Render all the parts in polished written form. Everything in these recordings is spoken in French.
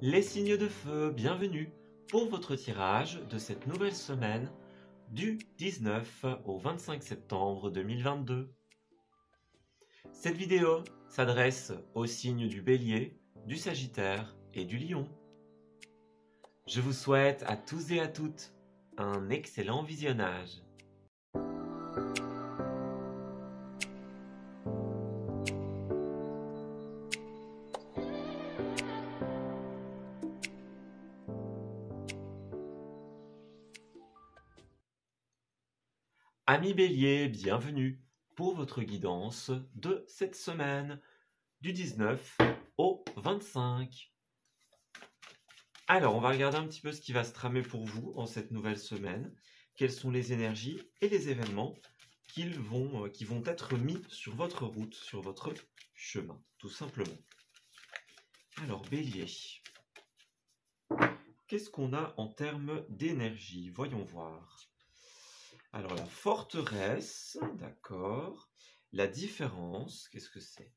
Les signes de feu, bienvenue pour votre tirage de cette nouvelle semaine du 19 au 25 septembre 2022. Cette vidéo s'adresse aux signes du Bélier, du Sagittaire et du Lion. Je vous souhaite à tous et à toutes un excellent visionnage. Amis Bélier, bienvenue pour votre guidance de cette semaine du 19 au 25. Alors, on va regarder un petit peu ce qui va se tramer pour vous en cette nouvelle semaine. Quelles sont les énergies et les événements qui vont être mis sur votre route, sur votre chemin, tout simplement. Alors, Bélier, qu'est-ce qu'on a en termes d'énergie? Voyons voir. Alors, la forteresse, d'accord. La différence, qu'est-ce que c'est?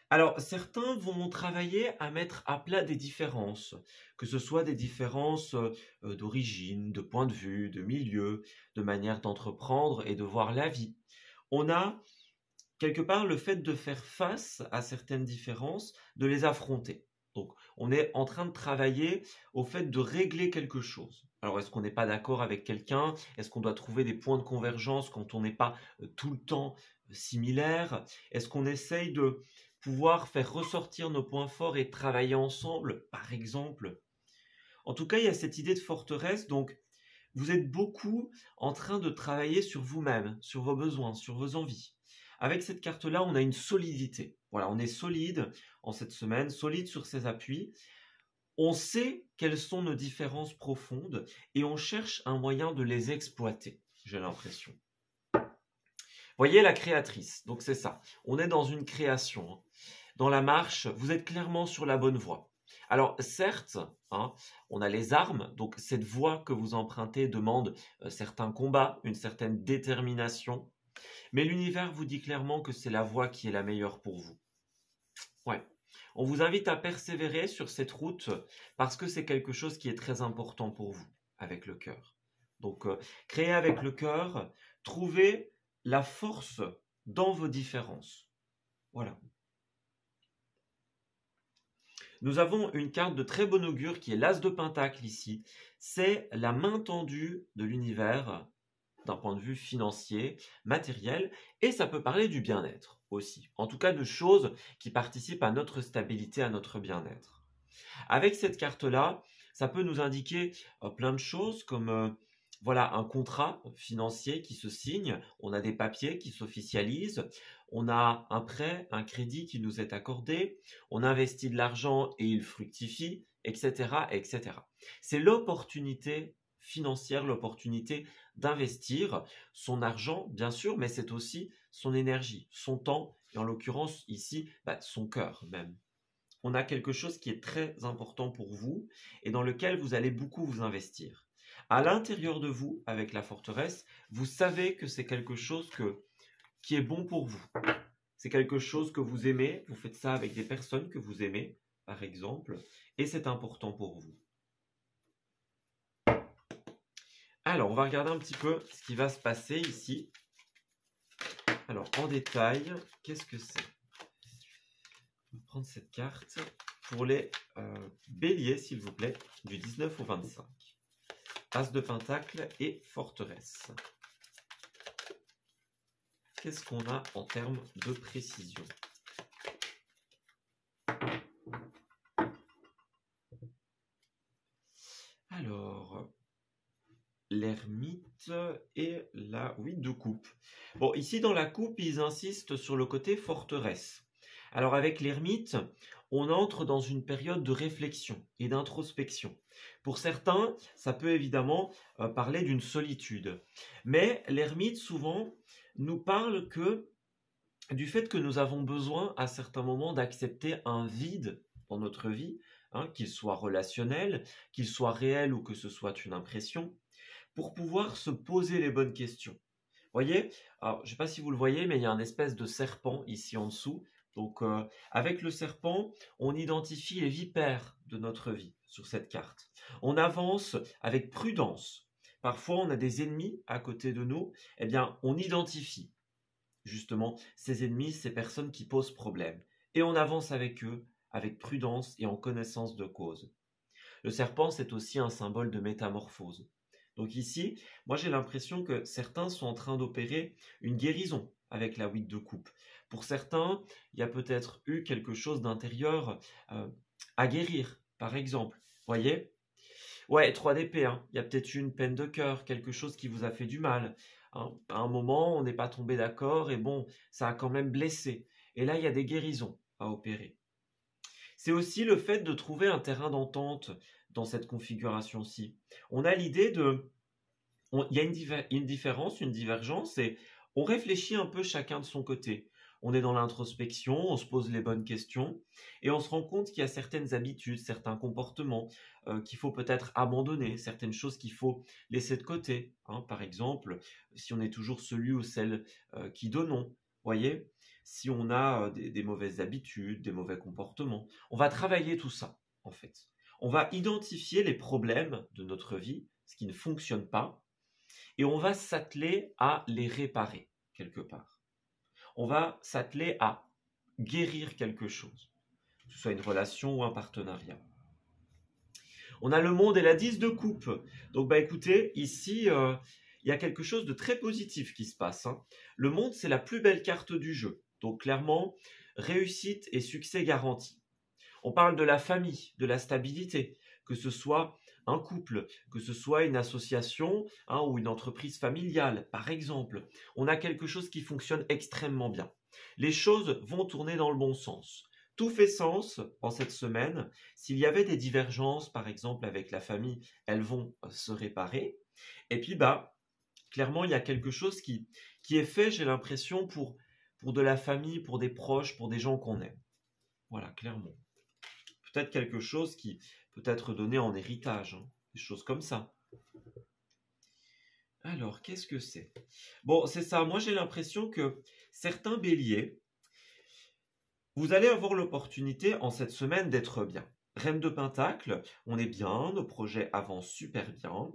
Alors, certains vont travailler à mettre à plat des différences, que ce soit des différences d'origine, de point de vue, de milieu, de manière d'entreprendre et de voir la vie. On a quelque part le fait de faire face à certaines différences, de les affronter. Donc, on est en train de travailler au fait de régler quelque chose. Alors, est-ce qu'on n'est pas d'accord avec quelqu'un? Est-ce qu'on doit trouver des points de convergence quand on n'est pas tout le temps similaire? Est-ce qu'on essaye de pouvoir faire ressortir nos points forts et travailler ensemble, par exemple? En tout cas, il y a cette idée de forteresse, donc vous êtes beaucoup en train de travailler sur vous-même, sur vos besoins, sur vos envies. Avec cette carte-là, on a une solidité. Voilà, on est solide en cette semaine, solide sur ses appuis. On sait quelles sont nos différences profondes et on cherche un moyen de les exploiter, j'ai l'impression. Voyez la créatrice, donc c'est ça. On est dans une création. Dans la marche, vous êtes clairement sur la bonne voie. Alors certes, on a les armes, donc cette voie que vous empruntez demande certains combats, une certaine détermination, mais l'univers vous dit clairement que c'est la voie qui est la meilleure pour vous. Ouais. On vous invite à persévérer sur cette route parce que c'est quelque chose qui est très important pour vous, avec le cœur. Donc, créez avec le cœur, trouvez la force dans vos différences. Voilà. Nous avons une carte de très bon augure qui est l'As de Pentacle ici. C'est la main tendue de l'univers d'un point de vue financier, matériel, et ça peut parler du bien-être aussi. En tout cas, de choses qui participent à notre stabilité, à notre bien-être. Avec cette carte-là, ça peut nous indiquer plein de choses comme voilà, un contrat financier qui se signe, on a des papiers qui s'officialisent, on a un prêt, un crédit qui nous est accordé, on investit de l'argent et il fructifie, etc., etc. C'est l'opportunité financière, l'opportunité d'investir son argent, bien sûr, mais c'est aussi son énergie, son temps, et en l'occurrence ici, son cœur même. On a quelque chose qui est très important pour vous et dans lequel vous allez beaucoup vous investir. À l'intérieur de vous, avec la forteresse, vous savez que c'est quelque chose qui est bon pour vous. C'est quelque chose que vous aimez, vous faites ça avec des personnes que vous aimez, par exemple, et c'est important pour vous. Alors, on va regarder un petit peu ce qui va se passer ici. Alors, en détail, qu'est-ce que c'est? On va prendre cette carte pour les béliers, s'il vous plaît, du 19 au 25. As de Pentacle et forteresse. Qu'est-ce qu'on a en termes de précision? Alors, l'ermite et la 8 de coupe. Bon, ici dans la coupe, ils insistent sur le côté forteresse. Alors avec l'ermite, on entre dans une période de réflexion et d'introspection. Pour certains, ça peut évidemment parler d'une solitude. Mais l'ermite, souvent, nous parle du fait que nous avons besoin à certains moments d'accepter un vide dans notre vie, qu'il soit relationnel, qu'il soit réel ou que ce soit une impression, pour pouvoir se poser les bonnes questions. Vous voyez, alors, je ne sais pas si vous le voyez, mais il y a un espèce de serpent ici en dessous. Donc, avec le serpent, on identifie les vipères de notre vie sur cette carte. On avance avec prudence. Parfois, on a des ennemis à côté de nous. Eh bien, on identifie justement ces ennemis, ces personnes qui posent problème. Et on avance avec eux, avec prudence et en connaissance de cause. Le serpent, c'est aussi un symbole de métamorphose. Donc ici, moi j'ai l'impression que certains sont en train d'opérer une guérison avec la 8 de coupe. Pour certains, il y a peut-être eu quelque chose d'intérieur à guérir, par exemple. Voyez? Ouais, 3 d'épée, hein. Il y a peut-être eu une peine de cœur, quelque chose qui vous a fait du mal. Hein. À un moment, on n'est pas tombé d'accord et bon, ça a quand même blessé. Et là, il y a des guérisons à opérer. C'est aussi le fait de trouver un terrain d'entente dans cette configuration-ci. On a l'idée il y a une différence, une divergence, et on réfléchit un peu chacun de son côté. On est dans l'introspection, on se pose les bonnes questions, et on se rend compte qu'il y a certaines habitudes, certains comportements qu'il faut peut-être abandonner, certaines choses qu'il faut laisser de côté. Hein. Par exemple, si on est toujours celui ou celle qui donnons, voyez, si on a des mauvaises habitudes, des mauvais comportements, on va travailler tout ça, en fait. On va identifier les problèmes de notre vie, ce qui ne fonctionne pas, et on va s'atteler à les réparer, quelque part. On va s'atteler à guérir quelque chose, que ce soit une relation ou un partenariat. On a le monde et la 10 de coupe. Donc, écoutez, ici, il y a quelque chose de très positif qui se passe. Hein. Le monde, c'est la plus belle carte du jeu. Donc, clairement, réussite et succès garantis. On parle de la famille, de la stabilité, que ce soit un couple, que ce soit une association ou une entreprise familiale, par exemple. On a quelque chose qui fonctionne extrêmement bien. Les choses vont tourner dans le bon sens. Tout fait sens en cette semaine. S'il y avait des divergences, par exemple avec la famille, elles vont se réparer. Et puis, clairement, il y a quelque chose qui est fait, j'ai l'impression, pour de la famille, pour des proches, pour des gens qu'on aime. Voilà, clairement. Peut-être quelque chose qui peut être donné en héritage, hein, des choses comme ça. Alors, qu'est-ce que c'est? Bon, c'est ça. Moi, j'ai l'impression que certains béliers, vous allez avoir l'opportunité en cette semaine d'être bien. Reine de Pentacle, on est bien, nos projets avancent super bien,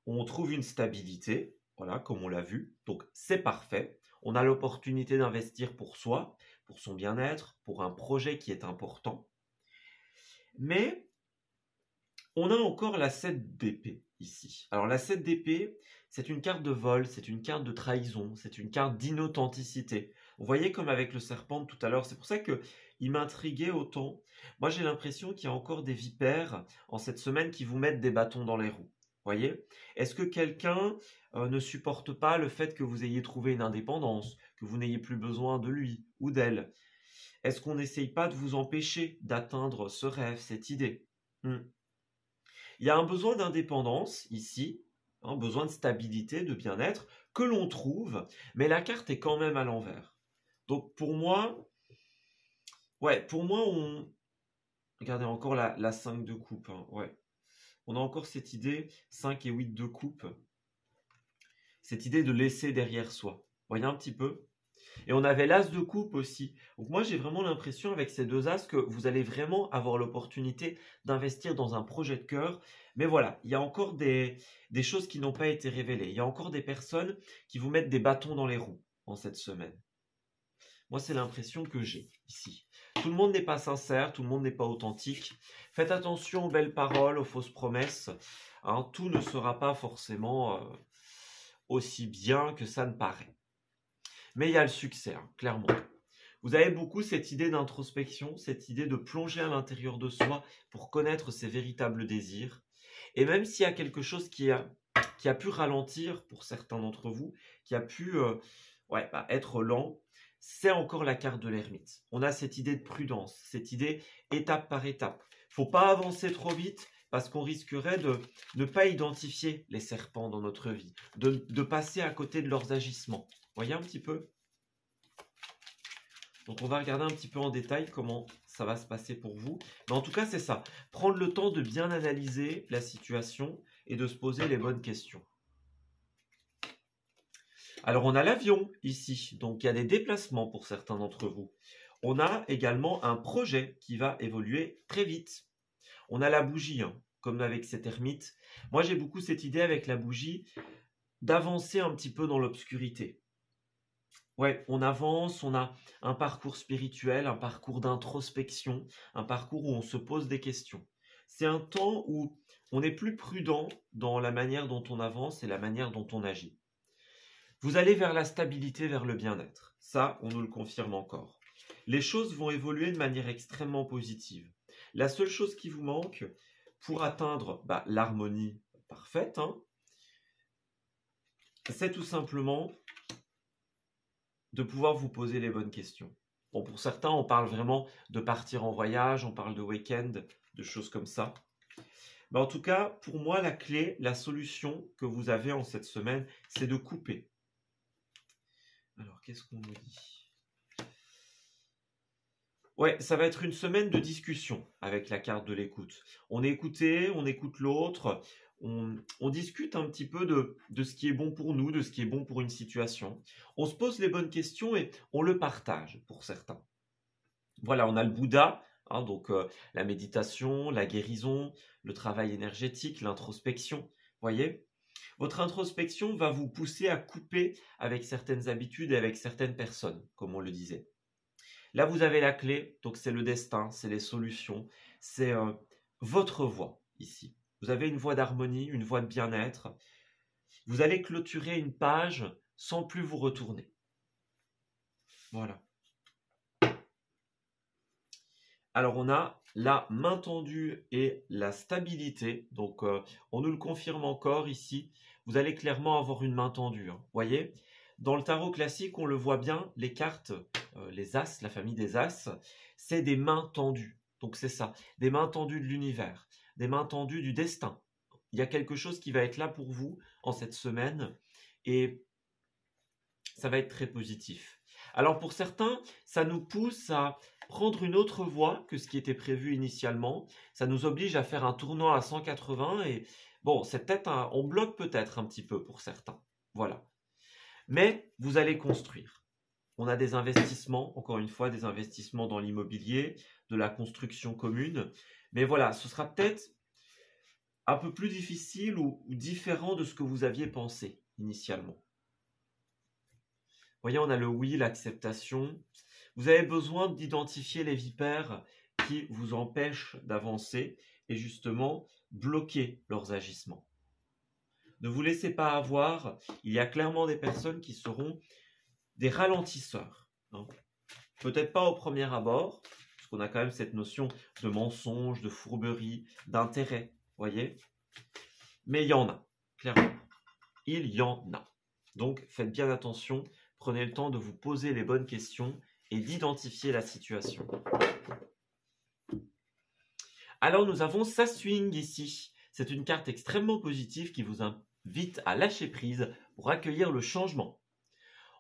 on trouve une stabilité, voilà, comme on l'a vu, donc c'est parfait. On a l'opportunité d'investir pour soi, pour son bien-être, pour un projet qui est important. Mais on a encore la 7 d'épée ici. Alors la 7 d'épée, c'est une carte de vol, c'est une carte de trahison, c'est une carte d'inauthenticité. Vous voyez comme avec le serpent tout à l'heure, c'est pour ça qu'il m'intriguait autant. Moi j'ai l'impression qu'il y a encore des vipères en cette semaine qui vous mettent des bâtons dans les roues. Voyez? Est-ce que quelqu'un ne supporte pas le fait que vous ayez trouvé une indépendance, que vous n'ayez plus besoin de lui ou d'elle? Est-ce qu'on n'essaye pas de vous empêcher d'atteindre ce rêve, cette idée? Il y a un besoin d'indépendance ici, un besoin de stabilité, de bien-être, que l'on trouve, mais la carte est quand même à l'envers. Donc pour moi, on... Regardez encore la 5 de coupe, hein, ouais. On a encore cette idée, 5 et 8 de coupe, cette idée de laisser derrière soi. Voyez un petit peu? Et on avait l'as de coupe aussi. Donc moi, j'ai vraiment l'impression avec ces deux as que vous allez vraiment avoir l'opportunité d'investir dans un projet de cœur. Mais voilà, il y a encore des choses qui n'ont pas été révélées. Il y a encore des personnes qui vous mettent des bâtons dans les roues en cette semaine. Moi, c'est l'impression que j'ai ici. Tout le monde n'est pas sincère, tout le monde n'est pas authentique. Faites attention aux belles paroles, aux fausses promesses. Hein, tout ne sera pas forcément aussi bien que ça ne paraît. Mais il y a le succès, hein, clairement. Vous avez beaucoup cette idée d'introspection, cette idée de plonger à l'intérieur de soi pour connaître ses véritables désirs. Et même s'il y a quelque chose qui a pu ralentir pour certains d'entre vous, qui a pu être lent, c'est encore la carte de l'ermite. On a cette idée de prudence, cette idée étape par étape. Il ne faut pas avancer trop vite parce qu'on risquerait de ne pas identifier les serpents dans notre vie, de passer à côté de leurs agissements. Voyez un petit peu? Donc on va regarder un petit peu en détail comment ça va se passer pour vous. Mais en tout cas, c'est ça. Prendre le temps de bien analyser la situation et de se poser les bonnes questions. Alors on a l'avion ici, donc il y a des déplacements pour certains d'entre vous. on a également un projet qui va évoluer très vite. On a la bougie, hein, comme avec cet ermite. Moi, j'ai beaucoup cette idée avec la bougie d'avancer un petit peu dans l'obscurité. Ouais, on avance, on a un parcours spirituel, un parcours d'introspection, un parcours où on se pose des questions. C'est un temps où on est plus prudent dans la manière dont on avance et la manière dont on agit. Vous allez vers la stabilité, vers le bien-être. Ça, on nous le confirme encore. Les choses vont évoluer de manière extrêmement positive. La seule chose qui vous manque pour atteindre l'harmonie parfaite, hein, c'est tout simplement de pouvoir vous poser les bonnes questions. Bon, pour certains, on parle vraiment de partir en voyage, on parle de week-end, de choses comme ça. Mais en tout cas, pour moi, la clé, la solution que vous avez en cette semaine, c'est de couper. Alors, qu'est-ce qu'on nous dit? Ouais, ça va être une semaine de discussion avec la carte de l'écoute. On est écouté, on écoute l'autre, on discute un petit peu de ce qui est bon pour nous, de ce qui est bon pour une situation. On se pose les bonnes questions et on le partage pour certains. Voilà, on a le Bouddha, hein, donc la méditation, la guérison, le travail énergétique, l'introspection. Voyez, votre introspection va vous pousser à couper avec certaines habitudes et avec certaines personnes, comme on le disait. Là, vous avez la clé, donc c'est le destin, c'est les solutions, c'est votre voie ici. Vous avez une voie d'harmonie, une voie de bien-être. Vous allez clôturer une page sans plus vous retourner. Voilà. Alors, on a la main tendue et la stabilité. Donc, on nous le confirme encore ici. Vous allez clairement avoir une main tendue. Hein. Voyez ? Dans le tarot classique, on le voit bien, les cartes, les As, la famille des As, c'est des mains tendues. Donc c'est ça, des mains tendues de l'univers, des mains tendues du destin. Il y a quelque chose qui va être là pour vous en cette semaine et ça va être très positif. Alors pour certains, ça nous pousse à prendre une autre voie que ce qui était prévu initialement. Ça nous oblige à faire un tournoi à 180 et bon, c'est peut-être on bloque peut-être un petit peu pour certains. Voilà. Mais vous allez construire. On a des investissements, encore une fois, des investissements dans l'immobilier, de la construction commune. Mais voilà, ce sera peut-être un peu plus difficile ou différent de ce que vous aviez pensé initialement. Vous voyez, on a le oui, l'acceptation. Vous avez besoin d'identifier les vipères qui vous empêchent d'avancer et justement bloquer leurs agissements. Ne vous laissez pas avoir, il y a clairement des personnes qui seront des ralentisseurs. Hein. Peut-être pas au premier abord, parce qu'on a quand même cette notion de mensonge, de fourberie, d'intérêt, voyez. Mais il y en a, clairement. Il y en a. Donc faites bien attention, prenez le temps de vous poser les bonnes questions et d'identifier la situation. Alors nous avons Ça Swing ici. C'est une carte extrêmement positive qui vous invite à lâcher prise pour accueillir le changement.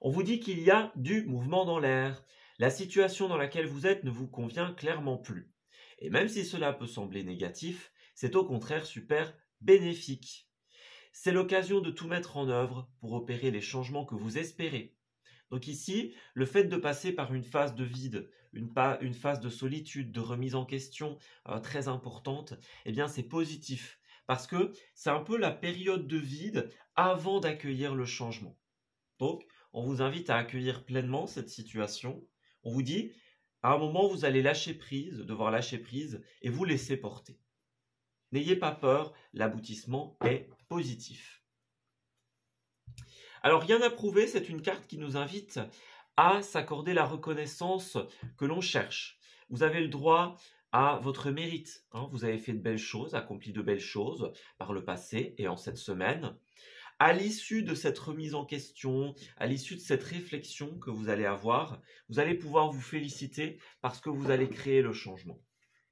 On vous dit qu'il y a du mouvement dans l'air. La situation dans laquelle vous êtes ne vous convient clairement plus. Et même si cela peut sembler négatif, c'est au contraire super bénéfique. C'est l'occasion de tout mettre en œuvre pour opérer les changements que vous espérez. Donc ici, le fait de passer par une phase de vide, une phase de solitude, de remise en question très importante, eh bien c'est positif. Parce que c'est un peu la période de vide avant d'accueillir le changement. Donc, on vous invite à accueillir pleinement cette situation. On vous dit, à un moment, vous allez lâcher prise, devoir lâcher prise et vous laisser porter. N'ayez pas peur, l'aboutissement est positif. Alors, rien à prouver, c'est une carte qui nous invite à s'accorder la reconnaissance que l'on cherche. Vous avez le droit à votre mérite. Hein. Vous avez fait de belles choses, accompli de belles choses par le passé et en cette semaine. À l'issue de cette remise en question, à l'issue de cette réflexion que vous allez avoir, vous allez pouvoir vous féliciter parce que vous allez créer le changement.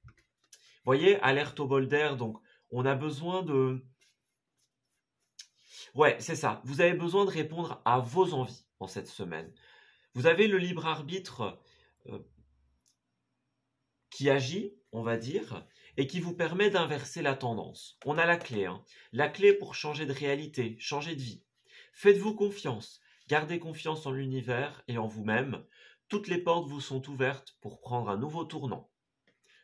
Vous voyez, alerte au bol d'air, donc on a besoin de... Ouais, c'est ça. Vous avez besoin de répondre à vos envies en cette semaine. Vous avez le libre arbitre qui agit, on va dire, et qui vous permet d'inverser la tendance. On a la clé, hein. La clé pour changer de réalité, changer de vie. Faites-vous confiance, gardez confiance en l'univers et en vous-même. toutes les portes vous sont ouvertes pour prendre un nouveau tournant.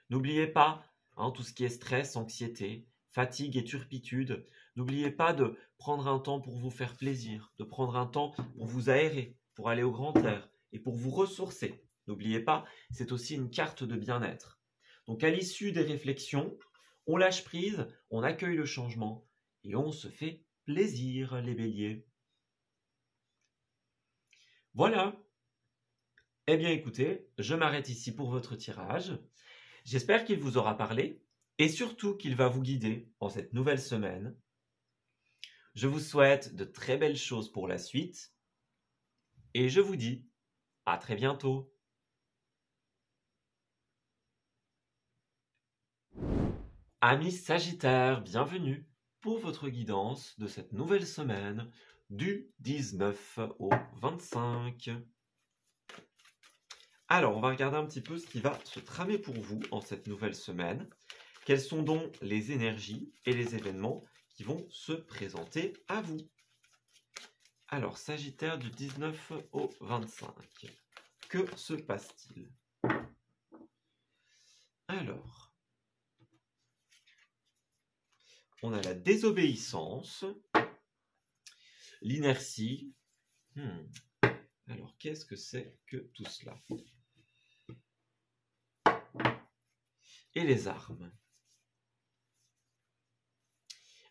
N'oubliez pas, tout ce qui est stress, anxiété, fatigue et turpitude, n'oubliez pas de prendre un temps pour vous faire plaisir, de prendre un temps pour vous aérer, pour aller au grand air et pour vous ressourcer. N'oubliez pas, c'est aussi une carte de bien-être. Donc à l'issue des réflexions, on lâche prise, on accueille le changement et on se fait plaisir, les béliers. Voilà. Eh bien écoutez, je m'arrête ici pour votre tirage. J'espère qu'il vous aura parlé et surtout qu'il va vous guider en cette nouvelle semaine. Je vous souhaite de très belles choses pour la suite et je vous dis à très bientôt. Amis Sagittaires, bienvenue pour votre guidance de cette nouvelle semaine du 19 au 25. Alors, on va regarder un petit peu ce qui va se tramer pour vous en cette nouvelle semaine. Quelles sont donc les énergies et les événements qui vont se présenter à vous? Alors, Sagittaire du 19 au 25. Que se passe-t-il? Alors, on a la désobéissance, l'inertie. Alors, qu'est-ce que c'est que tout cela? Et les armes.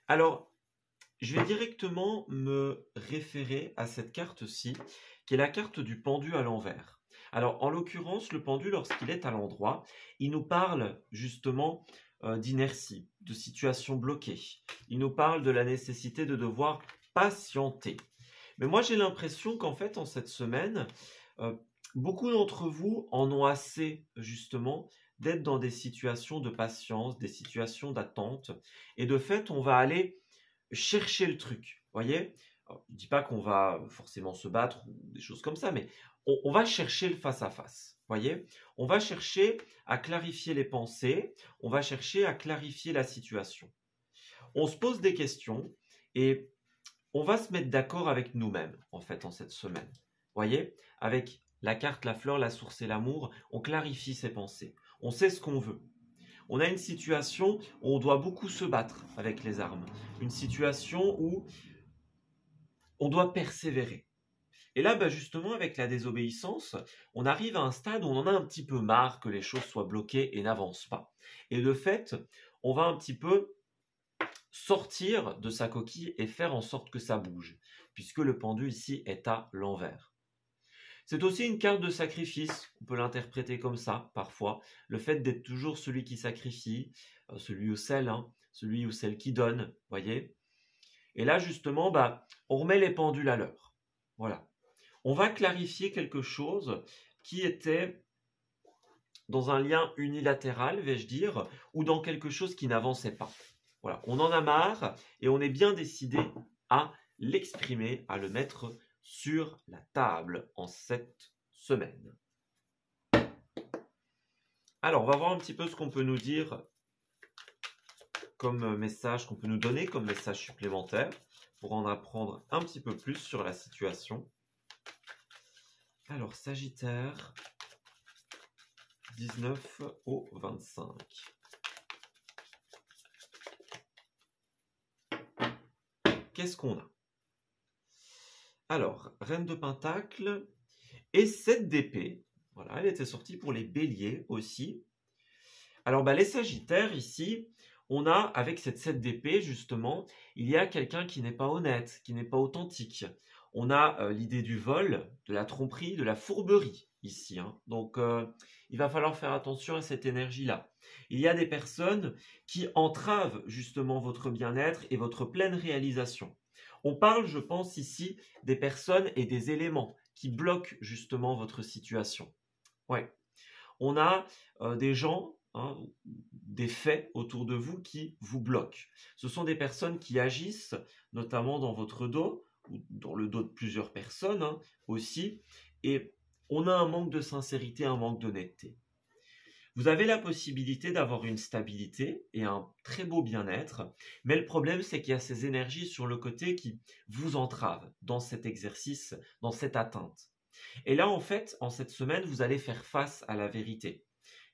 Alors, je vais directement me référer à cette carte-ci, qui est la carte du pendu à l'envers. Alors, en l'occurrence, le pendu, lorsqu'il est à l'endroit, il nous parle justement d'inertie, de situation bloquée. Il nous parle de la nécessité de devoir patienter. Mais moi, j'ai l'impression qu'en fait, en cette semaine, beaucoup d'entre vous en ont assez, justement, d'être dans des situations de patience, des situations d'attente. Et de fait, on va aller chercher le truc, voyez? Alors, je ne dis pas qu'on va forcément se battre ou des choses comme ça, mais on va chercher le face-à-face, voyez? On va chercher à clarifier les pensées, on va chercher à clarifier la situation. On se pose des questions et on va se mettre d'accord avec nous-mêmes, en fait, en cette semaine. Voyez? Avec la carte, la fleur, la source et l'amour, on clarifie ses pensées. On sait ce qu'on veut. On a une situation où on doit beaucoup se battre avec les armes. Une situation où on doit persévérer. Et là, justement, avec la désobéissance, on arrive à un stade où on en a un petit peu marre que les choses soient bloquées et n'avancent pas. Et de fait, on va un petit peu sortir de sa coquille et faire en sorte que ça bouge, puisque le pendu ici est à l'envers. C'est aussi une carte de sacrifice, on peut l'interpréter comme ça parfois, le fait d'être toujours celui qui sacrifie, celui ou celle qui donne, voyez. Et là justement, on remet les pendules à l'heure. Voilà. On va clarifier quelque chose qui était dans un lien unilatéral, vais-je dire, ou dans quelque chose qui n'avançait pas. Voilà, on en a marre et on est bien décidé à l'exprimer, à le mettre sur la table en cette semaine. Alors, on va voir un petit peu ce qu'on peut nous dire comme message, qu'on peut nous donner comme message supplémentaire pour en apprendre un petit peu plus sur la situation. Alors, Sagittaire, 19 au 25. Qu'est-ce qu'on a? Alors, Reine de Pentacle et 7 d'épée. Voilà, elle était sortie pour les béliers aussi. Alors, les Sagittaires ici, on a, avec cette 7 d'épée, justement, il y a quelqu'un qui n'est pas honnête, qui n'est pas authentique. On a l'idée du vol, de la tromperie, de la fourberie ici. Donc, il va falloir faire attention à cette énergie-là. Il y a des personnes qui entravent justement votre bien-être et votre pleine réalisation. On parle, je pense ici, des personnes et des éléments qui bloquent justement votre situation. Ouais. On a des gens, des faits autour de vous qui vous bloquent. Ce sont des personnes qui agissent notamment dans votre dos ou dans le dos de plusieurs personnes aussi. Et on a un manque de sincérité, un manque d'honnêteté. Vous avez la possibilité d'avoir une stabilité et un très beau bien-être, mais le problème c'est qu'il y a ces énergies sur le côté qui vous entravent dans cet exercice, dans cette atteinte. Et là, en fait, en cette semaine, vous allez faire face à la vérité.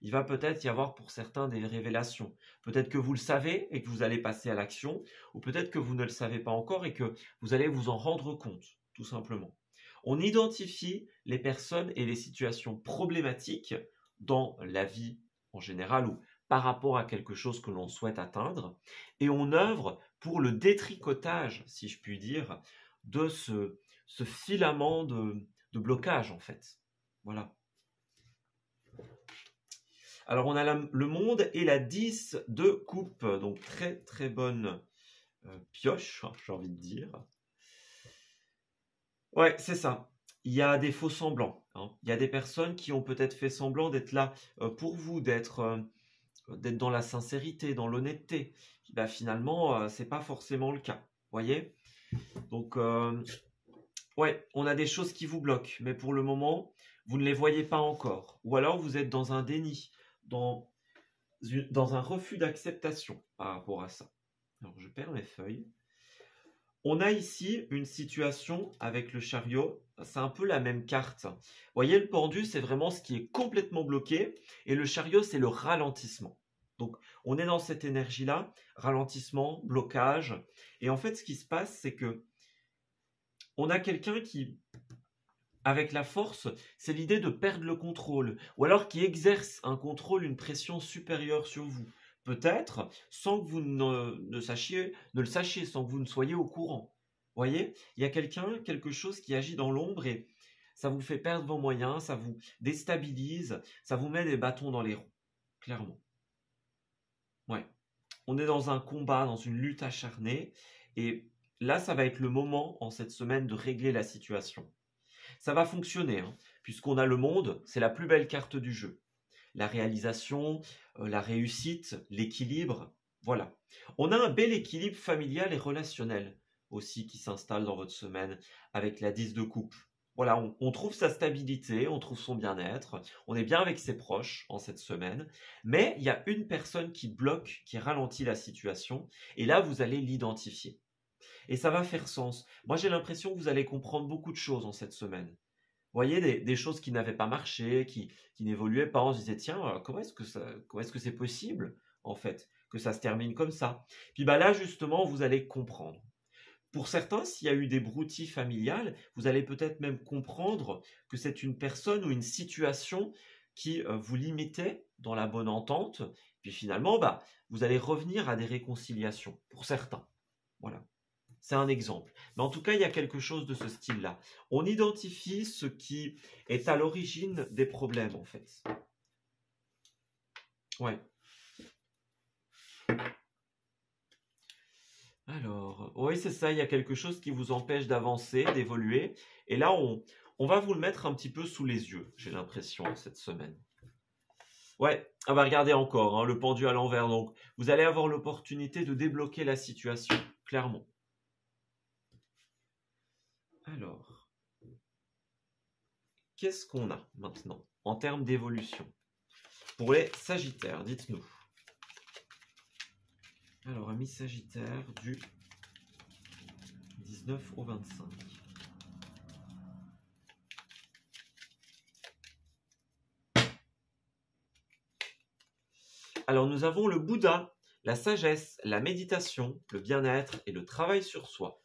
Il va peut-être y avoir pour certains des révélations. Peut-être que vous le savez et que vous allez passer à l'action, ou peut-être que vous ne le savez pas encore et que vous allez vous en rendre compte, tout simplement. On identifie les personnes et les situations problématiques dans la vie en général ou par rapport à quelque chose que l'on souhaite atteindre, et on œuvre pour le détricotage, si je puis dire, de ce filament de blocage, en fait. Voilà. Alors, on a le monde et la 10 de coupe, donc très très bonne pioche, j'ai envie de dire. Ouais, c'est ça. Il y a des faux semblants, hein. Il y a des personnes qui ont peut-être fait semblant d'être là pour vous, d'être dans la sincérité, dans l'honnêteté. Bah, finalement, c'est pas forcément le cas. Voyez? Donc, ouais, on a des choses qui vous bloquent, mais pour le moment, vous ne les voyez pas encore. Ou alors vous êtes dans un déni, dans un refus d'acceptation par rapport à ça. Alors, je perds mes feuilles. On a ici une situation avec le chariot, c'est un peu la même carte. Vous voyez, le pendu, c'est vraiment ce qui est complètement bloqué, et le chariot, c'est le ralentissement. Donc, on est dans cette énergie-là, ralentissement, blocage, et en fait, ce qui se passe, c'est que on a quelqu'un qui, avec la force, c'est l'idée de perdre le contrôle, ou alors qui exerce un contrôle, une pression supérieure sur vous. Peut-être sans que vous ne le sachiez, sans que vous ne soyez au courant. Vous voyez, il y a quelque chose qui agit dans l'ombre et ça vous fait perdre vos moyens, ça vous déstabilise, ça vous met des bâtons dans les roues, clairement. Ouais. On est dans un combat, dans une lutte acharnée et là, ça va être le moment en cette semaine de régler la situation. Ça va fonctionner, hein, puisqu'on a le monde, c'est la plus belle carte du jeu. La réalisation, la réussite, l'équilibre, voilà. On a un bel équilibre familial et relationnel aussi qui s'installe dans votre semaine avec la 10 de coupe. Voilà, on trouve sa stabilité, on trouve son bien-être, on est bien avec ses proches en cette semaine, mais il y a une personne qui bloque, qui ralentit la situation, et là vous allez l'identifier. Et ça va faire sens. Moi j'ai l'impression que vous allez comprendre beaucoup de choses en cette semaine. Vous voyez, des choses qui n'avaient pas marché, qui n'évoluaient pas. On se disait, tiens, comment est-ce que c'est possible, en fait, que ça se termine comme ça? Puis bah là, justement, vous allez comprendre. Pour certains, s'il y a eu des broutilles familiales, vous allez peut-être même comprendre que c'est une personne ou une situation qui vous limitait dans la bonne entente. Puis finalement, bah, vous allez revenir à des réconciliations, pour certains. Voilà. C'est un exemple. Mais en tout cas, il y a quelque chose de ce style-là. On identifie ce qui est à l'origine des problèmes, en fait. Ouais. Alors, oui, c'est ça. Il y a quelque chose qui vous empêche d'avancer, d'évoluer. Et là, on va vous le mettre un petit peu sous les yeux, j'ai l'impression, cette semaine. Ouais, ah bah regardez encore, hein, le pendu à l'envers. Donc, vous allez avoir l'opportunité de débloquer la situation, clairement. Alors, qu'est-ce qu'on a maintenant en termes d'évolution pour les Sagittaires? Dites-nous. Alors, amis Sagittaires du 19 au 25. Alors, nous avons le Bouddha, la sagesse, la méditation, le bien-être et le travail sur soi.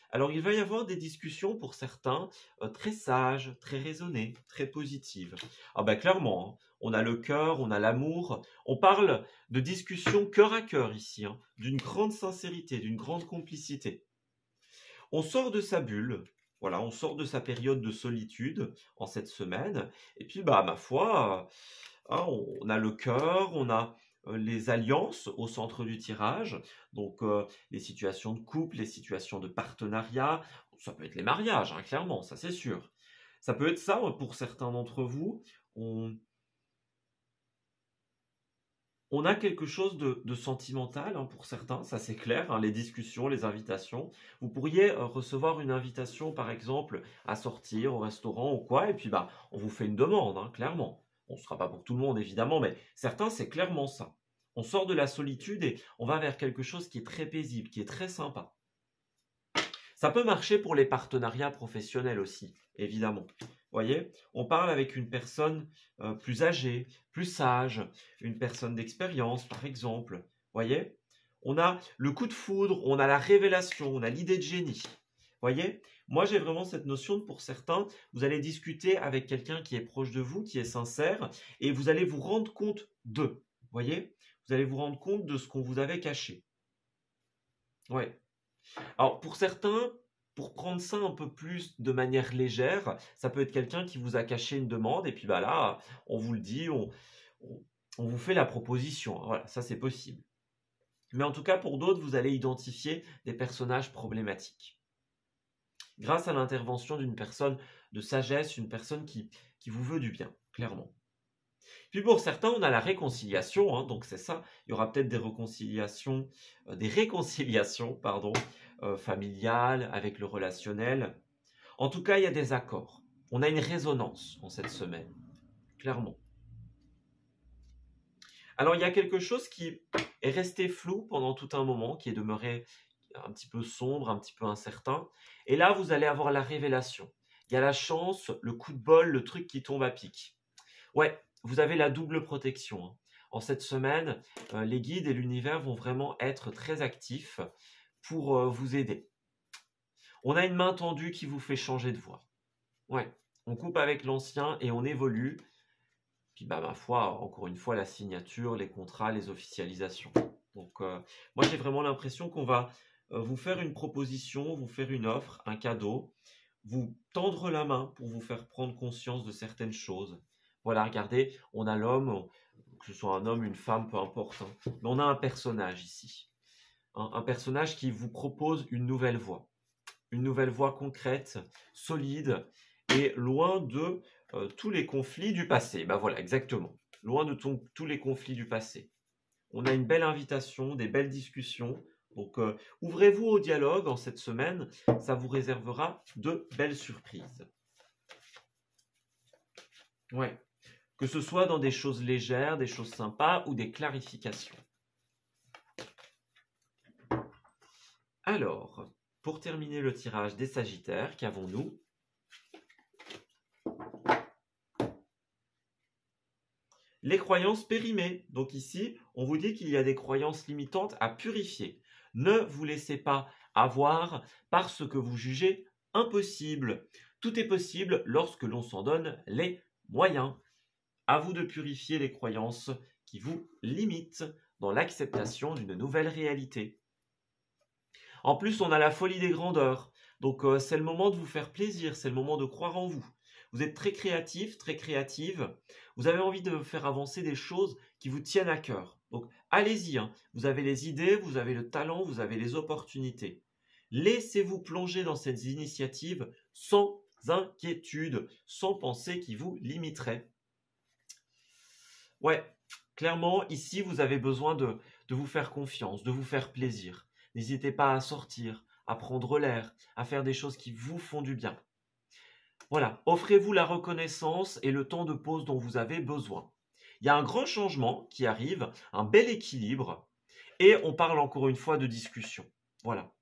Alors, il va y avoir des discussions pour certains très sages, très raisonnées, très positives. Ah ben clairement, hein, on a le cœur, on a l'amour. On parle de discussions cœur à cœur ici, hein, d'une grande sincérité, d'une grande complicité. On sort de sa bulle, voilà, on sort de sa période de solitude en cette semaine. Et puis, bah, ma foi, hein, on a le cœur, on a les alliances au centre du tirage, donc les situations de couple, les situations de partenariat, ça peut être les mariages, hein, clairement, ça c'est sûr. Ça peut être ça pour certains d'entre vous. On a quelque chose de sentimental, hein, pour certains, ça c'est clair, hein, les discussions, les invitations. Vous pourriez recevoir une invitation, par exemple, à sortir au restaurant ou quoi, et puis bah, on vous fait une demande, hein, clairement. Bon, ce ne sera pas pour tout le monde, évidemment, mais certains, c'est clairement ça. On sort de la solitude et on va vers quelque chose qui est très paisible, qui est très sympa. Ça peut marcher pour les partenariats professionnels aussi. évidemment. Voyez, on parle avec une personne plus âgée, plus sage, une personne d'expérience, par exemple. Voyez, on a le coup de foudre, on a la révélation, on a l'idée de génie. Voyez, moi j'ai vraiment cette notion de, pour certains, vous allez discuter avec quelqu'un qui est proche de vous, qui est sincère, et vous allez vous rendre compte d'eux. Voyez, vous allez vous rendre compte de ce qu'on vous avait caché. Ouais. Alors, pour certains, pour prendre ça un peu plus de manière légère, ça peut être quelqu'un qui vous a caché une demande et puis bah là, on vous le dit, on- on vous fait la proposition. Voilà, ça c'est possible. Mais en tout cas, pour d'autres, vous allez identifier des personnages problématiques. Grâce à l'intervention d'une personne de sagesse, une personne qui vous veut du bien, clairement. Puis pour certains, on a la réconciliation, hein, donc c'est ça. Il y aura peut-être des réconciliations, pardon, familiales, avec le relationnel. En tout cas, il y a des accords. On a une résonance en cette semaine, clairement. Alors, il y a quelque chose qui est resté flou pendant tout un moment, qui est demeuré un petit peu sombre, un petit peu incertain. Et là, vous allez avoir la révélation. Il y a la chance, le coup de bol, le truc qui tombe à pic. Ouais, vous avez la double protection, hein. En cette semaine, les guides et l'univers vont vraiment être très actifs pour vous aider. On a une main tendue qui vous fait changer de voie. Ouais, on coupe avec l'ancien et on évolue. Puis bah ma foi, encore une fois, la signature, les contrats, les officialisations. Donc moi j'ai vraiment l'impression qu'on va vous faire une proposition, vous faire une offre, un cadeau, vous tendre la main pour vous faire prendre conscience de certaines choses. Voilà, regardez, on a l'homme, que ce soit un homme, une femme, peu importe, hein, mais on a un personnage ici. Un personnage qui vous propose une nouvelle voie concrète, solide et loin de tous les conflits du passé. Ben voilà, exactement. Loin de tous les conflits du passé. On a une belle invitation, des belles discussions. Donc, ouvrez-vous au dialogue en cette semaine. Ça vous réservera de belles surprises. Ouais. Que ce soit dans des choses légères, des choses sympas ou des clarifications. Alors, pour terminer le tirage des Sagittaires, qu'avons-nous? Les croyances périmées. Donc ici, on vous dit qu'il y a des croyances limitantes à purifier. Ne vous laissez pas avoir par ce que vous jugez impossible. Tout est possible lorsque l'on s'en donne les moyens. À vous de purifier les croyances qui vous limitent dans l'acceptation d'une nouvelle réalité. En plus, on a la folie des grandeurs. Donc c'est le moment de vous faire plaisir, c'est le moment de croire en vous. Vous êtes très créatif, très créative. Vous avez envie de faire avancer des choses qui vous tiennent à cœur. Donc allez-y, hein. Vous avez les idées, vous avez le talent, vous avez les opportunités. Laissez-vous plonger dans ces initiatives sans inquiétude, sans pensée qui vous limiterait. Ouais, clairement, ici, vous avez besoin de vous faire confiance, de vous faire plaisir. N'hésitez pas à sortir, à prendre l'air, à faire des choses qui vous font du bien. Voilà, offrez-vous la reconnaissance et le temps de pause dont vous avez besoin. Il y a un grand changement qui arrive, un bel équilibre, et on parle encore une fois de discussion. Voilà.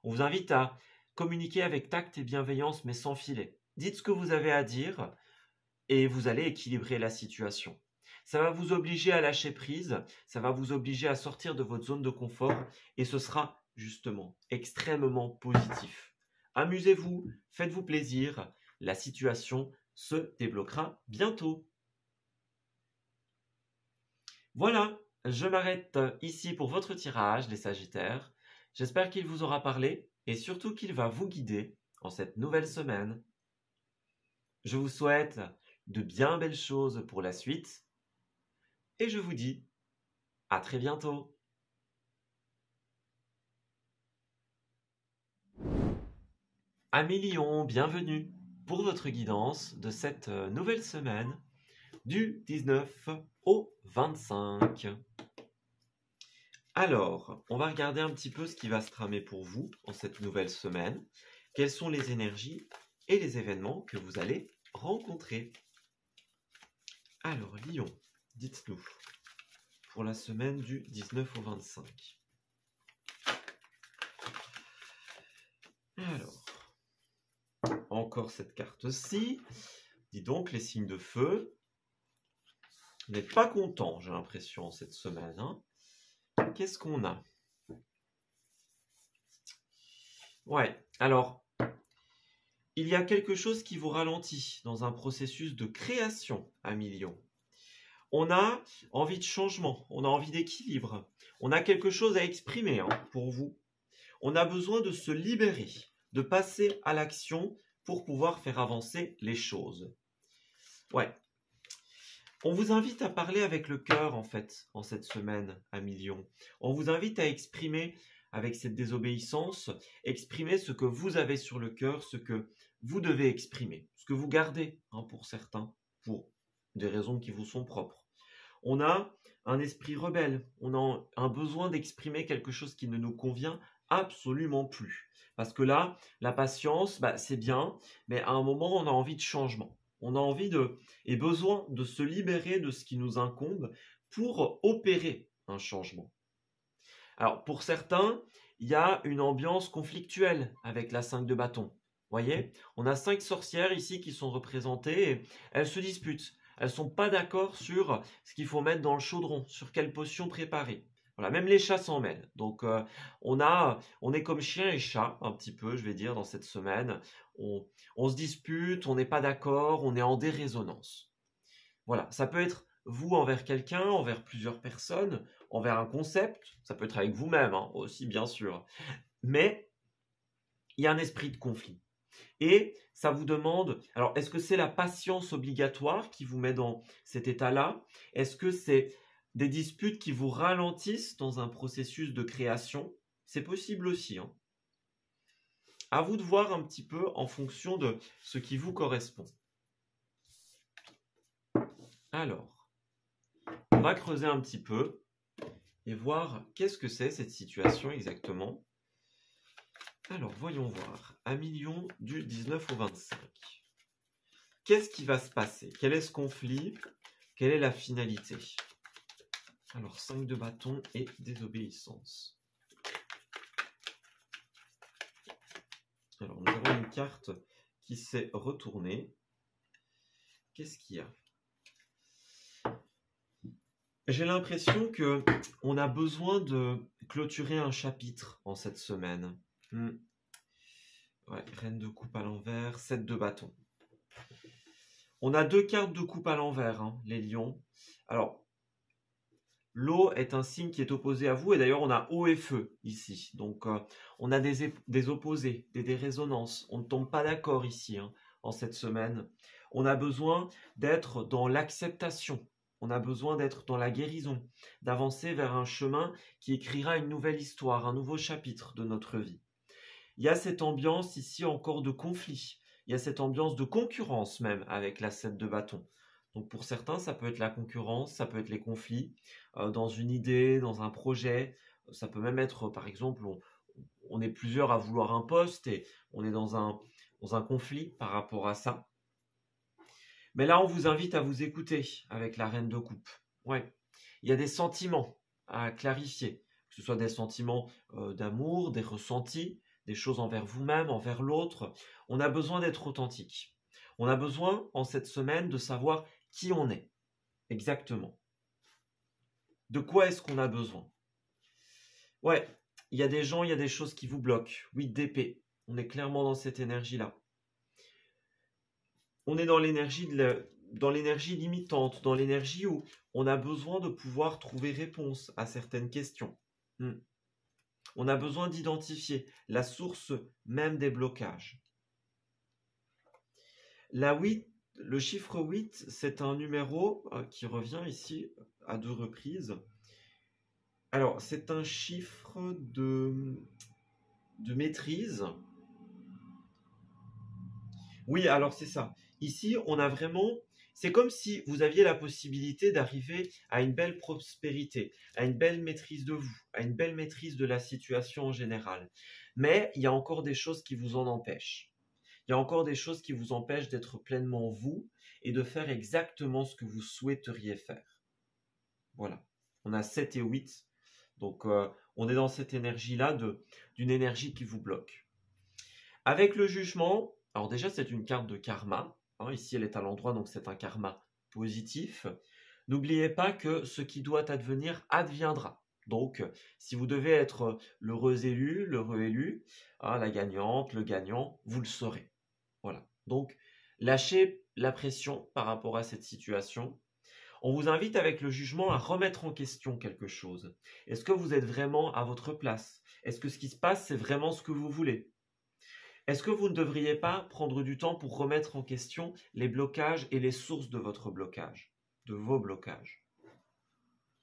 On vous invite à communiquer avec tact et bienveillance, mais sans filet. Dites ce que vous avez à dire et vous allez équilibrer la situation. Ça va vous obliger à lâcher prise, ça va vous obliger à sortir de votre zone de confort et ce sera justement extrêmement positif. Amusez-vous, faites-vous plaisir, la situation se débloquera bientôt. Voilà, je m'arrête ici pour votre tirage, les Sagittaires. J'espère qu'il vous aura parlé et surtout qu'il va vous guider en cette nouvelle semaine. Je vous souhaite de bien belles choses pour la suite et je vous dis à très bientôt. Amis Lions, bienvenue pour votre guidance de cette nouvelle semaine du 19 au 25. Alors, on va regarder un petit peu ce qui va se tramer pour vous en cette nouvelle semaine. Quelles sont les énergies et les événements que vous allez rencontrer. Alors, Lion, dites-nous, pour la semaine du 19 au 25. Alors, encore cette carte-ci. Dis donc, les signes de feu. Vous n'êtes pas content, j'ai l'impression, cette semaine. Hein. Qu'est-ce qu'on a? Ouais, alors, il y a quelque chose qui vous ralentit dans un processus de création à millions. On a envie de changement, on a envie d'équilibre, on a quelque chose à exprimer hein, pour vous. On a besoin de se libérer, de passer à l'action pour pouvoir faire avancer les choses. Ouais. On vous invite à parler avec le cœur, en fait, en cette semaine à millions. On vous invite à exprimer, avec cette désobéissance, exprimer ce que vous avez sur le cœur, ce que vous devez exprimer, ce que vous gardez, hein, pour certains, pour des raisons qui vous sont propres. On a un esprit rebelle, on a un besoin d'exprimer quelque chose qui ne nous convient absolument plus. Parce que là, la patience, c'est bien, mais à un moment, on a envie de changement. On a envie et besoin de se libérer de ce qui nous incombe pour opérer un changement. Alors, pour certains, il y a une ambiance conflictuelle avec la 5 de bâton. Vous voyez, on a 5 sorcières ici qui sont représentées et elles se disputent. Elles ne sont pas d'accord sur ce qu'il faut mettre dans le chaudron, sur quelle potion préparer. Voilà, même les chats s'en mêlent. Donc, on est comme chien et chat, un petit peu, je vais dire, dans cette semaine. On se dispute, on n'est pas d'accord, on est en dérésonance. Voilà, ça peut être vous envers quelqu'un, envers plusieurs personnes, envers un concept. Ça peut être avec vous-même hein, aussi, bien sûr. Mais il y a un esprit de conflit. Et ça vous demande, alors est-ce que c'est la patience obligatoire qui vous met dans cet état-là? Est-ce que c'est des disputes qui vous ralentissent dans un processus de création? C'est possible aussi. Hein. À vous de voir un petit peu en fonction de ce qui vous correspond. Alors, on va creuser un petit peu et voir qu'est-ce que c'est cette situation exactement. Alors, voyons voir. À millions du 19 au 25. Qu'est-ce qui va se passer? Quel est ce conflit? Quelle est la finalité? Alors, 5 de bâton et désobéissance. Alors, nous avons une carte qui s'est retournée. Qu'est-ce qu'il y a? J'ai l'impression qu'on a besoin de clôturer un chapitre en cette semaine. Ouais, reine de coupe à l'envers, 7 de bâton. On a 2 cartes de coupe à l'envers, hein, les lions. Alors, l'eau est un signe qui est opposé à vous, et d'ailleurs on a eau et feu ici. Donc on a des opposés, des dérésonances. On ne tombe pas d'accord ici, hein, en cette semaine. On a besoin d'être dans l'acceptation. On a besoin d'être dans la guérison, d'avancer vers un chemin qui écrira une nouvelle histoire, un nouveau chapitre de notre vie. Il y a cette ambiance ici encore de conflit. Il y a cette ambiance de concurrence même avec la 7 de bâton. Donc pour certains, ça peut être la concurrence, ça peut être les conflits dans une idée, dans un projet. Ça peut même être, par exemple, on est plusieurs à vouloir un poste et on est dans un conflit par rapport à ça. Mais là, on vous invite à vous écouter avec la reine de coupe. Ouais, il y a des sentiments à clarifier, que ce soit des sentiments d'amour, des ressentis, des choses envers vous-même, envers l'autre. On a besoin d'être authentique. On a besoin, en cette semaine, de savoir qui on est, exactement. De quoi est-ce qu'on a besoin? Ouais, il y a des gens, il y a des choses qui vous bloquent. 8 d'épée, on est clairement dans cette énergie-là. On est dans l'énergie limitante, dans l'énergie où on a besoin de pouvoir trouver réponse à certaines questions. On a besoin d'identifier la source même des blocages. Le chiffre 8, c'est un numéro qui revient ici à 2 reprises. Alors, c'est un chiffre de maîtrise. Oui, alors c'est ça. Ici, on a vraiment... C'est comme si vous aviez la possibilité d'arriver à une belle prospérité, à une belle maîtrise de vous, à une belle maîtrise de la situation en général. Mais il y a encore des choses qui vous en empêchent. Il y a encore des choses qui vous empêchent d'être pleinement vous et de faire exactement ce que vous souhaiteriez faire. Voilà. On a 7 et 8. Donc, on est dans cette énergie-là d'une énergie qui vous bloque. Avec le jugement, Alors déjà, c'est une carte de karma. Hein, ici, elle est à l'endroit, donc c'est un karma positif. N'oubliez pas que ce qui doit advenir adviendra. Donc, si vous devez être l'heureux élu, hein, la gagnante, le gagnant, vous le serez. Voilà. Donc, lâchez la pression par rapport à cette situation. On vous invite avec le jugement à remettre en question quelque chose. Est-ce que vous êtes vraiment à votre place? Est-ce que ce qui se passe, c'est vraiment ce que vous voulez? Est-ce que vous ne devriez pas prendre du temps pour remettre en question les blocages et les sources de votre blocage, de vos blocages?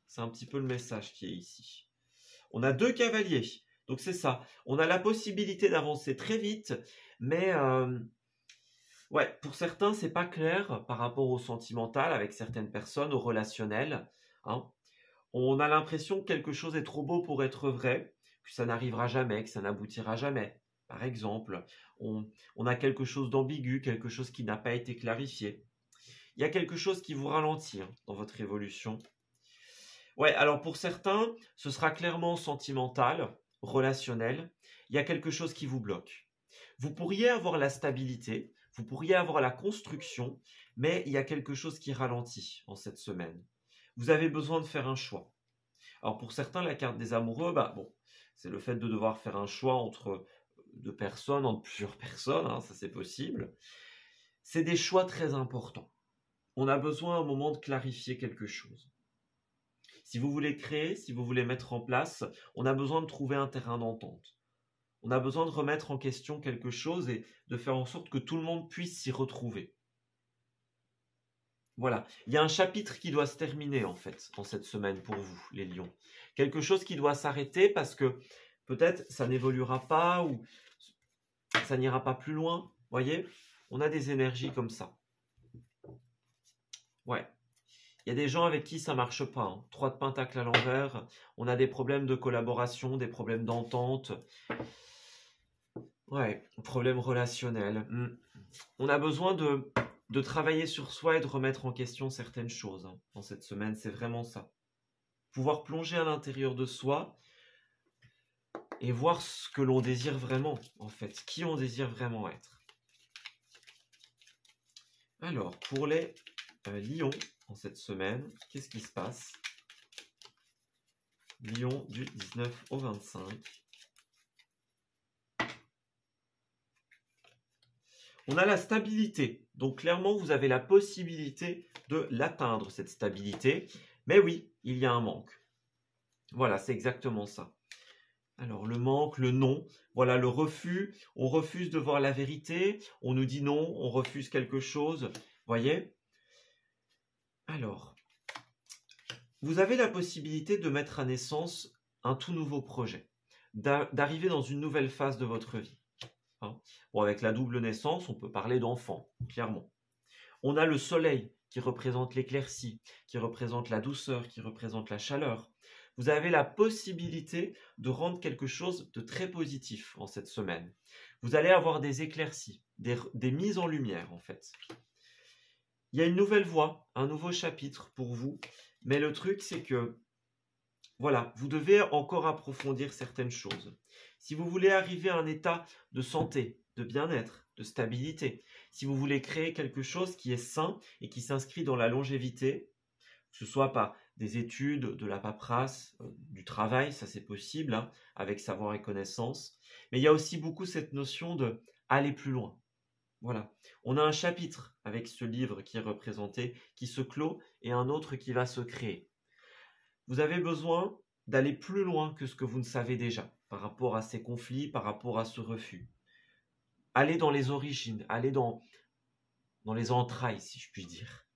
C'est un petit peu le message qui est ici. On a 2 cavaliers, donc c'est ça. On a la possibilité d'avancer très vite, mais ouais, pour certains, c'est pas clair par rapport au sentimental avec certaines personnes, au relationnel. Hein. On a l'impression que quelque chose est trop beau pour être vrai, que ça n'arrivera jamais, que ça n'aboutira jamais. Par exemple, on a quelque chose d'ambigu, quelque chose qui n'a pas été clarifié. Il y a quelque chose qui vous ralentit dans votre évolution. Ouais, alors pour certains, ce sera clairement sentimental, relationnel. Il y a quelque chose qui vous bloque. Vous pourriez avoir la stabilité, vous pourriez avoir la construction, mais il y a quelque chose qui ralentit en cette semaine. Vous avez besoin de faire un choix. Alors pour certains, la carte des amoureux, c'est le fait de devoir faire un choix entre 2 personnes, entre plusieurs personnes, hein, ça c'est possible. C'est des choix très importants. On a besoin à un moment de clarifier quelque chose. Si vous voulez créer, si vous voulez mettre en place, on a besoin de trouver un terrain d'entente. On a besoin de remettre en question quelque chose et de faire en sorte que tout le monde puisse s'y retrouver. Voilà, il y a un chapitre qui doit se terminer en fait, en cette semaine pour vous, les lions. Quelque chose qui doit s'arrêter parce que peut-être ça n'évoluera pas ou ça n'ira pas plus loin. Voyez, on a des énergies comme ça. Ouais. Il y a des gens avec qui ça marche pas. Hein. 3 de pentacle à l'envers. On a des problèmes de collaboration, des problèmes d'entente. Ouais, problèmes relationnels. On a besoin de travailler sur soi et de remettre en question certaines choses dans cette semaine. C'est vraiment ça. Pouvoir plonger à l'intérieur de soi et voir ce que l'on désire vraiment, en fait. Qui on désire vraiment être. Alors, pour les lions, en cette semaine, qu'est-ce qui se passe? Lion du 19 au 25. On a la stabilité. Donc clairement, vous avez la possibilité de l'atteindre, cette stabilité. Mais oui, il y a un manque. Voilà, c'est exactement ça. Alors le manque, le non, voilà le refus. On refuse de voir la vérité. On nous dit non, on refuse quelque chose. Voyez? Alors, vous avez la possibilité de mettre à naissance un tout nouveau projet, d'arriver dans une nouvelle phase de votre vie. Hein. Bon, avec la double naissance, on peut parler d'enfant, clairement. On a le soleil qui représente l'éclaircie, qui représente la douceur, qui représente la chaleur. Vous avez la possibilité de rendre quelque chose de très positif en cette semaine. Vous allez avoir des éclaircies, des mises en lumière en fait. Il y a une nouvelle voie, un nouveau chapitre pour vous, mais le truc c'est que, voilà, vous devez encore approfondir certaines choses. Si vous voulez arriver à un état de santé, de bien-être, de stabilité, si vous voulez créer quelque chose qui est sain et qui s'inscrit dans la longévité, que ce soit par des études, de la paperasse, du travail, ça c'est possible, hein, avec savoir et connaissance, mais il y a aussi beaucoup cette notion de aller plus loin. Voilà, on a un chapitre avec ce livre qui est représenté, qui se clôt, et un autre qui va se créer. Vous avez besoin d'aller plus loin que ce que vous ne savez déjà, par rapport à ces conflits, par rapport à ce refus. Allez dans les origines, allez dans les entrailles, si je puis dire.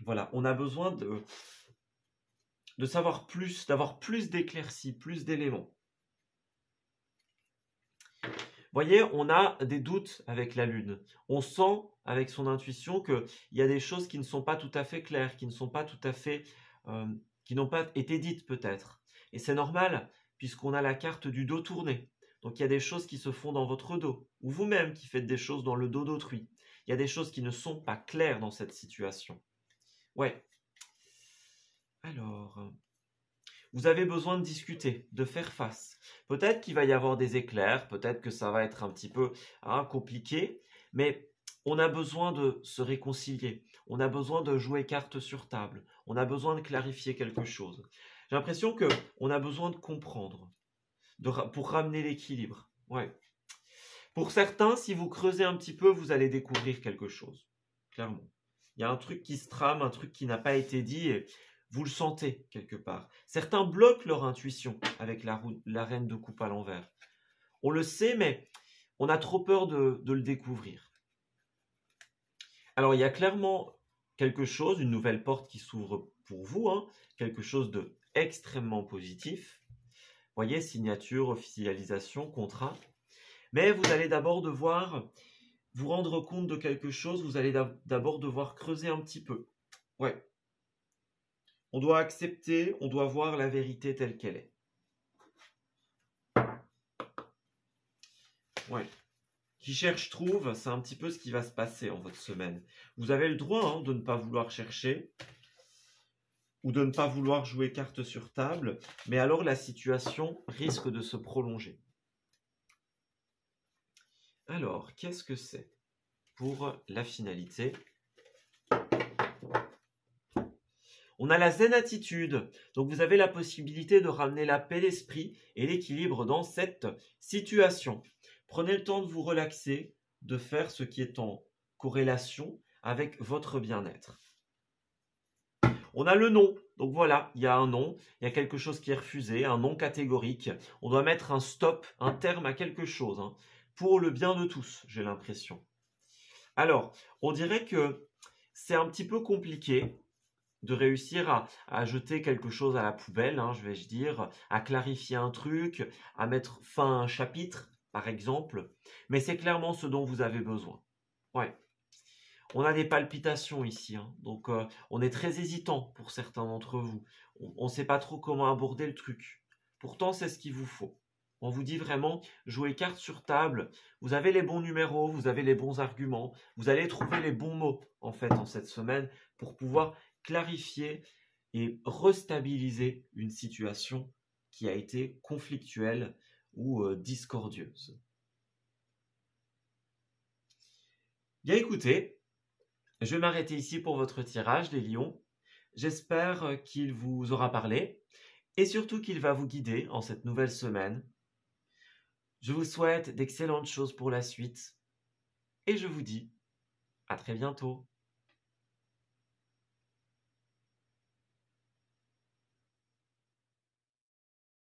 Voilà, on a besoin de savoir plus, d'avoir plus d'éclaircies, plus d'éléments. Voyez, on a des doutes avec la Lune. On sent avec son intuition qu'il y a des choses qui ne sont pas tout à fait claires, qui ne sont pas tout à fait, qui n'ont pas été dites peut-être. Et c'est normal, puisqu'on a la carte du dos tourné. Donc il y a des choses qui se font dans votre dos, ou vous-même qui faites des choses dans le dos d'autrui. Il y a des choses qui ne sont pas claires dans cette situation. Ouais. Alors, vous avez besoin de discuter, de faire face. Peut-être qu'il va y avoir des éclairs, peut-être que ça va être un petit peu compliqué, mais on a besoin de se réconcilier, on a besoin de jouer carte sur table, on a besoin de clarifier quelque chose. J'ai l'impression qu'on a besoin de comprendre, pour ramener l'équilibre. Ouais. Pour certains, si vous creusez un petit peu, vous allez découvrir quelque chose, clairement. Il y a un truc qui se trame, un truc qui n'a pas été dit et vous le sentez quelque part. Certains bloquent leur intuition avec la reine de coupe à l'envers. On le sait, mais on a trop peur de le découvrir. Alors, il y a clairement quelque chose, une nouvelle porte qui s'ouvre pour vous, quelque chose de extrêmement positif. Vous voyez, signature, officialisation, contrat. Mais vous allez d'abord devoir vous rendre compte de quelque chose, vous allez d'abord devoir creuser un petit peu. Ouais. On doit accepter, on doit voir la vérité telle qu'elle est. Ouais. Qui cherche trouve, c'est un petit peu ce qui va se passer en votre semaine. Vous avez le droit de ne pas vouloir chercher ou de ne pas vouloir jouer carte sur table, mais alors la situation risque de se prolonger. Alors, qu'est-ce que c'est pour la finalité? On a la zen attitude, donc vous avez la possibilité de ramener la paix d'esprit et l'équilibre dans cette situation. Prenez le temps de vous relaxer, de faire ce qui est en corrélation avec votre bien-être. On a le non, donc voilà, il y a un non, il y a quelque chose qui est refusé, un non catégorique. On doit mettre un stop, un terme à quelque chose, pour le bien de tous, j'ai l'impression. Alors, on dirait que c'est un petit peu compliqué de réussir à jeter quelque chose à la poubelle, je dire, à clarifier un truc, à mettre fin à un chapitre, par exemple. Mais c'est clairement ce dont vous avez besoin. Ouais. On a des palpitations ici, donc on est très hésitant pour certains d'entre vous. On ne sait pas trop comment aborder le truc. Pourtant, c'est ce qu'il vous faut. On vous dit vraiment, jouez carte sur table, vous avez les bons numéros, vous avez les bons arguments, vous allez trouver les bons mots, en fait, en cette semaine, pour pouvoir clarifier et restabiliser une situation qui a été conflictuelle ou discordieuse. Bien écoutez, je vais m'arrêter ici pour votre tirage, les lions. J'espère qu'il vous aura parlé et surtout qu'il va vous guider en cette nouvelle semaine. Je vous souhaite d'excellentes choses pour la suite et je vous dis à très bientôt.